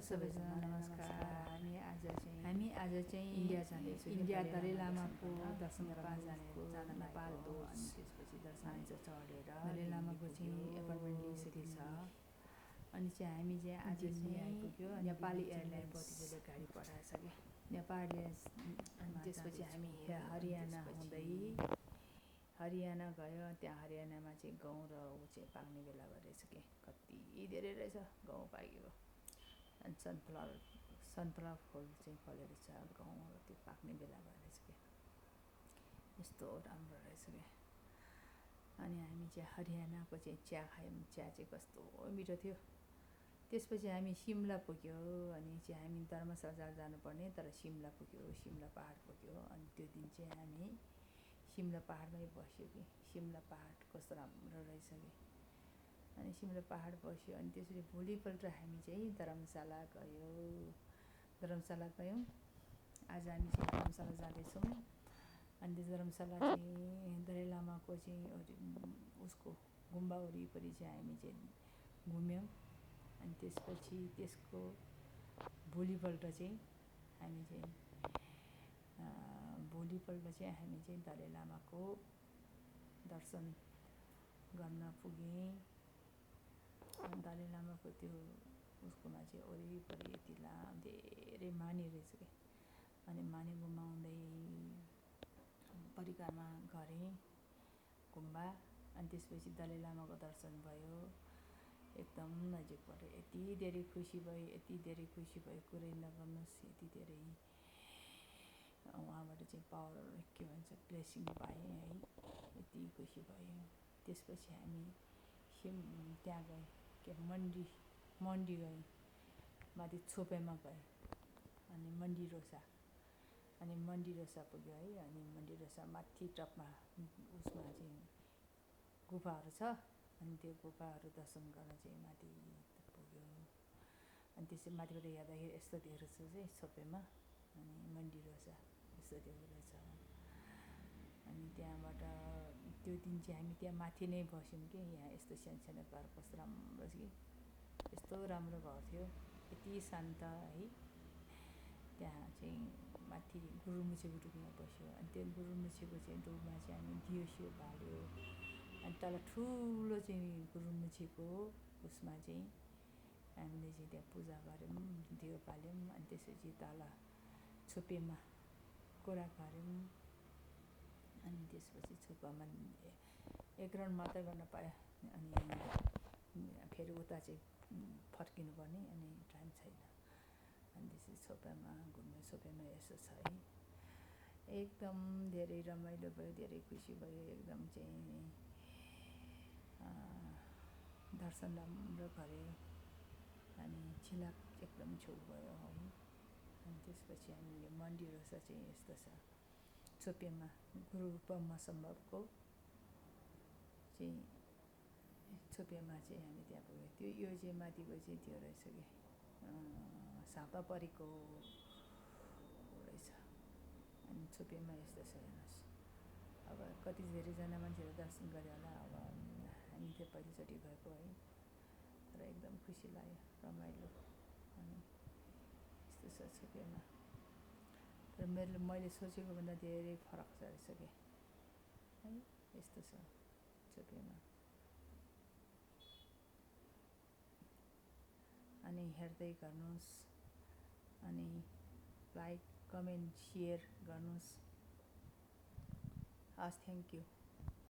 सबैजना नमस्कार। हामी आज चाहिँ इन्डिया जाँदैछौँ। इन्डिया दलाई लामाको दर्शन जानको नेपाल हो। अनि त्यसपछि दर्शन चढेर दलाई लामाको चाहिँ एपोइन्टमेन्ट लिइसकेको छ। अनि चाहिँ हामी चाहिँ आज चाहिँ आइपुग्यो। नेपाली एयरलाइन्सले गाडी पठाएछ कि नेपाल एयरलाइन्स। अनि त्यसपछि हामी हरियाणा हुँदै हरियाणा गयो। त्यहाँ हरियाणामा चाहिँ गहुँ र ऊ चाहिँ पाक्ने बेला भएछ कि कति धेरै रहेछ गहुँ पाकेको। अनि सनफ्लावर फुल चाहिँ फलेको छ गहुँ त्यो पाक्ने बेला भएछ कि यस्तो राम्रो रहेछ कि। अनि हामी चाहिँ हरियाणाको चाहिँ चिया खायौँ। चिया चाहिँ कस्तो मिठो थियो। त्यसपछि हामी सिमला पुग्यो। अनि चाहिँ हामी धर्मशाला जानुपर्ने तर सिमला पुग्यो। सिमला पहाड पुग्यो। अनि त्यो दिन चाहिँ हामी सिमला पहाडमै बस्यो कि सिमला पहाड कस्तो राम्रो रहेछ कि। अनि सिमला पहाड बस्यो। अनि त्यसरी भोलिपल्ट हामी चाहिँ धर्मशाला गयौँ। आज हामी चाहिँ धर्मशाला जाँदैछौँ। अनि त्यो धर्मशाला चाहिँ दलाई लामाको चाहिँ उसको गुम्बा वरिपरि चाहिँ हामी चाहिँ घुम्यौँ। अनि त्यसपछि त्यसको भोलिपल्ट चाहिँ हामी चाहिँ दलाई लामाको दर्शन गर्न पुगेँ। दलाई लामाको त्यो उसकोमा चाहिँ वरिपरि यति धेरै माने रहेछ कि। अनि माने घुमाउँदै परिक्रमा गरेँ गुम्बा। अनि त्यसपछि दलाई लामाको दर्शन भयो एकदम नजिकबाट। यति धेरै खुसी भयो कुरै नगर्नुहोस्। यति धेरै उहाँबाट चाहिँ पावर के भन्छ ब्लेसिङ पाएँ है। यति खुसी भयो। त्यसपछि हामी त्यहाँ गएँ के मन्डी गएँ। माथि छोपेमा गएँ। अनि मन्डी रोसा पुग्यो है। अनि मन्डी रोसा माथि टपमा उसमा चाहिँ गुफाहरू छ। अनि त्यो गुफाहरू दर्शन गर्न चाहिँ माथि पुग्यो। अनि त्यसै माथिबाट हेर्दाखेरि यस्तो देख्दो रहेछ चाहिँ छोपेमा। अनि मन्डी रोसा यस्तो देख्दो रहेछ। अनि त्यहाँबाट त्यो दिन चाहिँ हामी त्यहाँ माथि नै बस्यौँ कि। यहाँ यस्तो सानो घर कस्तो राम्रो छ कि। यस्तो राम्रो घर थियो। यति शान्त है। त्यहाँ चाहिँ माथि गुरुमुछेको डुकमा बस्यो। अनि त्यो गुरुमुछेको चाहिँ डुकमा चाहिँ हामी दियो बाल्यो। अनि तल ठुलो चाहिँ गुरुमुछेको उसमा चाहिँ हामीले चाहिँ त्यहाँ पूजा गऱ्यौँ दियो बाल्यौँ। अनि त्यसपछि तल छोपेमा कुरा गऱ्यौँ। अनि त्यसपछि छोपामा एक राउन्ड मात्रै गर्न पायो। अनि फेरि उता चाहिँ फर्किनु पर्ने। अनि टाइम छैन। अनि त्यसपछि छोपेमा घुम्यो। छोपेमा यसो छ है। एकदम धेरै रमाइलो भयो। धेरै खुसी भयो। एकदम चाहिँ दर्शन राम्रो गऱ्यो। अनि छिलाप एकदम छेउ भयो है। अनि त्यसपछि हामीले मन्डी रोसा चाहिँ यस्तो छ छोपेमा गुरु ब्रह्मा सम्भवको चाहिँ छोपेमा चाहिँ हामी त्यहाँ पुग्यो। त्यो यो चाहिँ माथिको चाहिँ त्यो रहेछ कि सातापरीको रहेछ। अनि छोपेमा यस्तो छ हेर्नुहोस्। अब कति धेरैजना मान्छेहरू दर्शन गरे होला। अब हामी त्यो पहिलोचोटि गएको है। तर एकदम खुसी लाग्यो रमाइलो। अनि यस्तो छ छोपेमा। तर मैले सोचेको भन्दा धेरै फरक रहेछ कि है। यस्तो छ छोपेमा। अनि हेर्दै गर्नुहोस्। अनि लाइक कमेन्ट सेयर गर्नुहोस्। हस् थ्याङ्क यू।